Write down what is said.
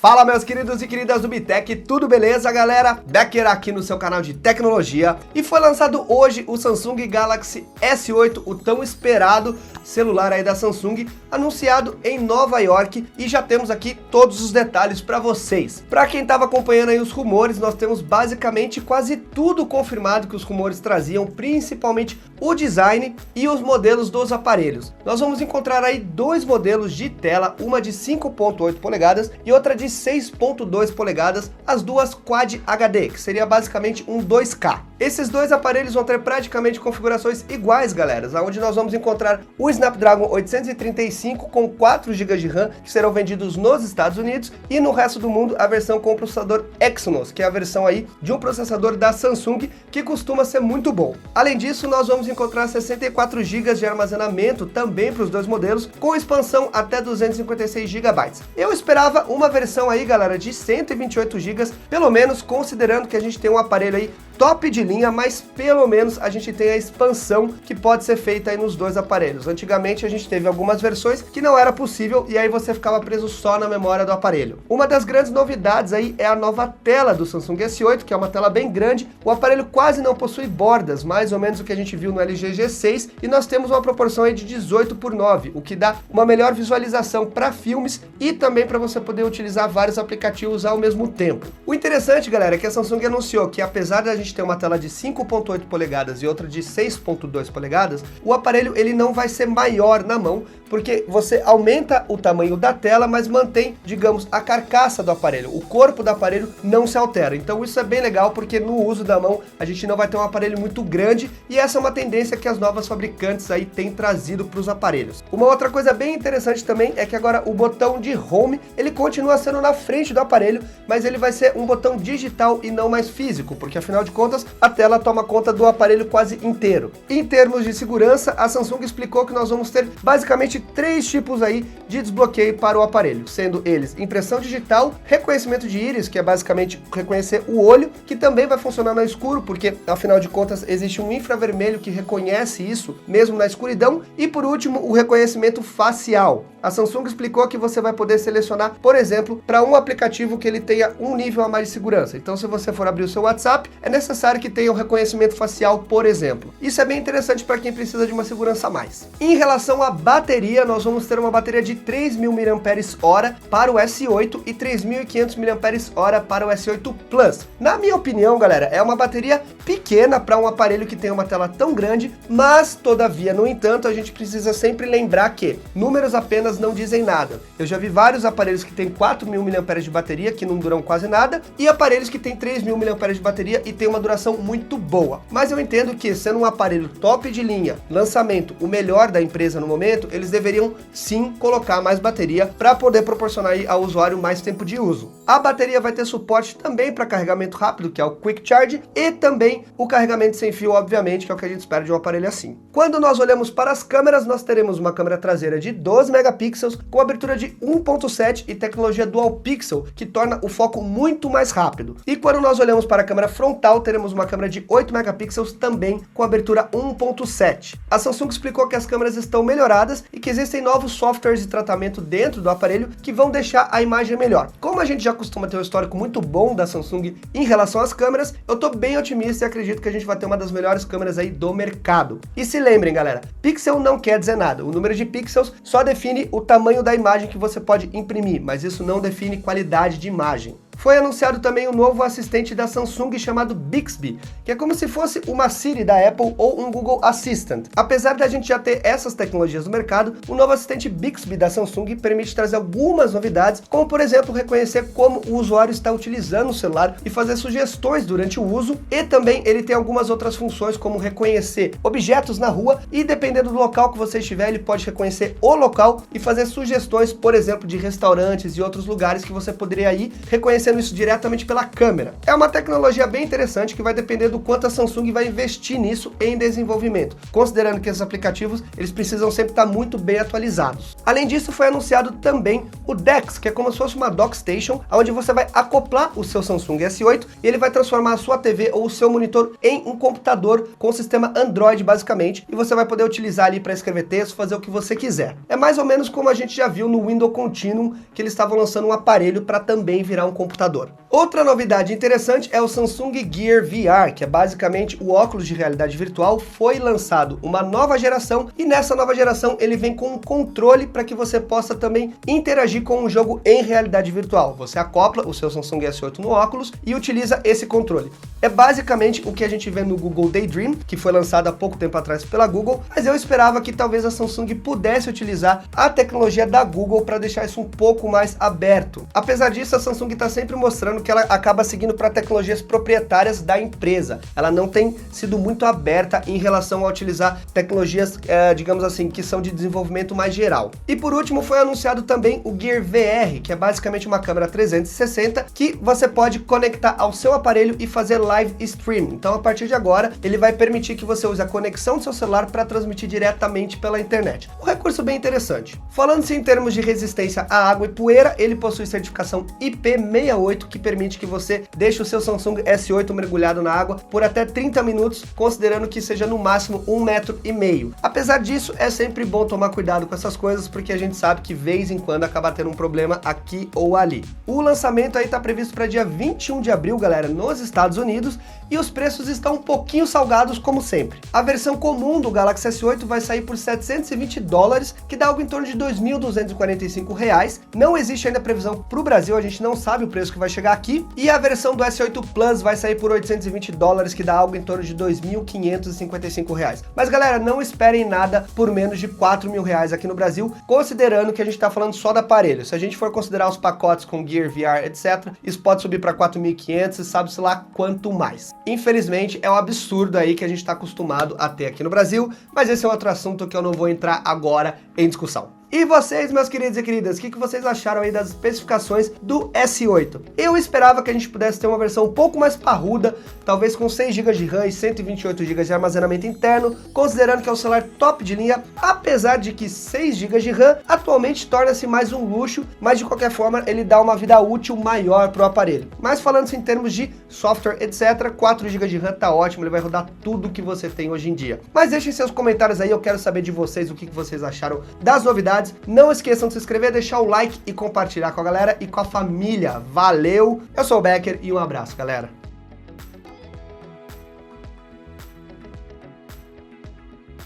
Fala, meus queridos e queridas do Bitec, tudo beleza, galera? Becker aqui no seu canal de tecnologia. E foi lançado hoje o Samsung Galaxy S8, o tão esperado celular aí da Samsung, anunciado em Nova York, e já temos aqui todos os detalhes para vocês. Para quem estava acompanhando aí os rumores, nós temos basicamente quase tudo confirmado que os rumores traziam, principalmente o design e os modelos dos aparelhos. Nós vamos encontrar aí dois modelos de tela, uma de 5.8 polegadas e outra de 6.2 polegadas, as duas Quad HD, que seria basicamente um 2K. Esses dois aparelhos vão ter praticamente configurações iguais, galera, onde nós vamos encontrar o Snapdragon 835 com 4 GB de RAM, que serão vendidos nos Estados Unidos, e no resto do mundo a versão com o processador Exynos, que é a versão aí de um processador da Samsung, que costuma ser muito bom. Além disso, nós vamos encontrar 64 GB de armazenamento também para os dois modelos, com expansão até 256 GB. Eu esperava uma versão aí, galera, de 128 GB, pelo menos considerando que a gente tem um aparelho aí top de linha, mas pelo menos a gente tem a expansão que pode ser feita aí nos dois aparelhos. Antigamente a gente teve algumas versões que não era possível e aí você ficava preso só na memória do aparelho. Uma das grandes novidades aí é a nova tela do Samsung S8, que é uma tela bem grande. O aparelho quase não possui bordas, mais ou menos o que a gente viu no LG G6, e nós temos uma proporção aí de 18:9, o que dá uma melhor visualização para filmes e também para você poder utilizar vários aplicativos ao mesmo tempo. O interessante, galera, é que a Samsung anunciou que apesar da gente ter uma tela de 5.8 polegadas e outra de 6.2 polegadas, o aparelho ele não vai ser maior na mão, porque você aumenta o tamanho da tela, mas mantém, digamos, a carcaça do aparelho. O corpo do aparelho não se altera. Então isso é bem legal, porque no uso da mão a gente não vai ter um aparelho muito grande, e essa é uma tendência que as novas fabricantes aí têm trazido para os aparelhos. Uma outra coisa bem interessante também é que agora o botão de Home, ele continua sendo na frente do aparelho, mas ele vai ser um botão digital e não mais físico, porque afinal de contas, a tela toma conta do aparelho quase inteiro. Em termos de segurança, a Samsung explicou que nós vamos ter basicamente 3 tipos aí de desbloqueio para o aparelho, sendo eles impressão digital, reconhecimento de íris, que é basicamente reconhecer o olho, que também vai funcionar no escuro, porque afinal de contas existe um infravermelho que reconhece isso mesmo na escuridão, e por último o reconhecimento facial. A Samsung explicou que você vai poder selecionar, por exemplo, para um aplicativo que ele tenha um nível a mais de segurança. Então, se você for abrir o seu WhatsApp, é necessário que tenha o reconhecimento facial, por exemplo. Isso é bem interessante para quem precisa de uma segurança a mais. Em relação à bateria, nós vamos ter uma bateria de 3.000 mAh para o S8 e 3.500 mAh para o S8 Plus. Na minha opinião, galera, é uma bateria pequena para um aparelho que tem uma tela tão grande, mas, todavia, no entanto, a gente precisa sempre lembrar que números apenas não dizem nada. Eu já vi vários aparelhos que tem 4.000 mAh de bateria, que não duram quase nada, e aparelhos que tem 3.000 mAh de bateria e tem uma duração muito boa. Mas eu entendo que, sendo um aparelho top de linha, lançamento, o melhor da empresa no momento, eles deveriam sim colocar mais bateria para poder proporcionar aí ao usuário mais tempo de uso. A bateria vai ter suporte também para carregamento rápido, que é o Quick Charge, e também o carregamento sem fio, obviamente, que é o que a gente espera de um aparelho assim. Quando nós olhamos para as câmeras, nós teremos uma câmera traseira de 12 megapixels com abertura de 1.7 e tecnologia Dual Pixel, que torna o foco muito mais rápido. E quando nós olhamos para a câmera frontal, teremos uma câmera de 8 megapixels também com abertura 1.7. A Samsung explicou que as câmeras estão melhoradas e que existem novos softwares de tratamento dentro do aparelho que vão deixar a imagem melhor. Como a gente já costuma ter um histórico muito bom da Samsung em relação às câmeras, eu tô bem otimista e acredito que a gente vai ter uma das melhores câmeras aí do mercado. E se lembrem, galera, pixel não quer dizer nada. O número de pixels só define o tamanho da imagem que você pode imprimir, mas isso não define qualidade de imagem. Foi anunciado também um novo assistente da Samsung chamado Bixby, que é como se fosse uma Siri da Apple ou um Google Assistant. Apesar de a gente já ter essas tecnologias no mercado, o novo assistente Bixby da Samsung permite trazer algumas novidades, como por exemplo reconhecer como o usuário está utilizando o celular e fazer sugestões durante o uso, e também ele tem algumas outras funções como reconhecer objetos na rua, e dependendo do local que você estiver, ele pode reconhecer o local e fazer sugestões, por exemplo, de restaurantes e outros lugares que você poderia ir, reconhecer reconhecendo isso diretamente pela câmera. É uma tecnologia bem interessante que vai depender do quanto a Samsung vai investir nisso em desenvolvimento, considerando que esses aplicativos eles precisam sempre estar muito bem atualizados. Além disso, foi anunciado também o DeX, que é como se fosse uma dock station, onde você vai acoplar o seu Samsung S8 e ele vai transformar a sua TV ou o seu monitor em um computador com sistema Android basicamente, e você vai poder utilizar ali para escrever texto, fazer o que você quiser. É mais ou menos como a gente já viu no Windows Continuum, que eles estavam lançando um aparelho para também virar um computador. Outra novidade interessante é o Samsung Gear VR, que é basicamente o óculos de realidade virtual. Foi lançado uma nova geração e nessa nova geração ele vem com um controle para que você possa também interagir com um jogo em realidade virtual. Você acopla o seu Samsung S8 no óculos e utiliza esse controle. É basicamente o que a gente vê no Google Daydream, que foi lançado há pouco tempo atrás pela Google, mas eu esperava que talvez a Samsung pudesse utilizar a tecnologia da Google para deixar isso um pouco mais aberto. Apesar disso, a Samsung está sempre mostrando que ela acaba seguindo para tecnologias proprietárias da empresa. Ela não tem sido muito aberta em relação a utilizar tecnologias, digamos assim, que são de desenvolvimento mais geral. E por último, foi anunciado também o Gear VR, que é basicamente uma câmera 360 que você pode conectar ao seu aparelho e fazer live stream. Então, a partir de agora, ele vai permitir que você use a conexão do seu celular para transmitir diretamente pela internet. Um recurso bem interessante. Falando-se em termos de resistência à água e poeira, ele possui certificação IP68, que permite que você deixe o seu Samsung S8 mergulhado na água por até 30 minutos, considerando que seja no máximo 1,5 m. Apesar disso, é sempre bom tomar cuidado com essas coisas, porque a gente sabe que vez em quando acaba tendo um problema aqui ou ali. O lançamento aí está previsto para dia 21 de abril, galera, nos Estados Unidos, e os preços estão um pouquinho salgados, como sempre. A versão comum do Galaxy S8 vai sair por $720, que dá algo em torno de R$ 2.245. Não existe ainda previsão para o Brasil, a gente não sabe o preço que vai chegar aqui. E a versão do S8 Plus vai sair por $820, que dá algo em torno de R$ 2.555. Mas galera, não esperem nada por menos de R$ 4.000 aqui no Brasil, considerando que a gente está falando só do aparelho. Se a gente for considerar os pacotes com Gear VR, etc., isso pode subir para 4.500 e sabe-se lá quanto mais. Infelizmente, é um absurdo aí que a gente está acostumado a ter aqui no Brasil, mas esse é outro assunto que eu não vou entrar agora em discussão. E vocês, meus queridos e queridas, o que vocês acharam aí das especificações do S8? Eu esperava que a gente pudesse ter uma versão um pouco mais parruda, talvez com 6 GB de RAM e 128 GB de armazenamento interno, considerando que é um celular top de linha, apesar de que 6 GB de RAM atualmente torna-se mais um luxo, mas de qualquer forma ele dá uma vida útil maior para o aparelho. Mas falando-se em termos de software, etc., 4 GB de RAM tá ótimo, ele vai rodar tudo que você tem hoje em dia. Mas deixem seus comentários aí, eu quero saber de vocês o que vocês acharam das novidades. Não esqueçam de se inscrever, deixar o like e compartilhar com a galera e com a família. Valeu! Eu sou o Becker e um abraço, galera!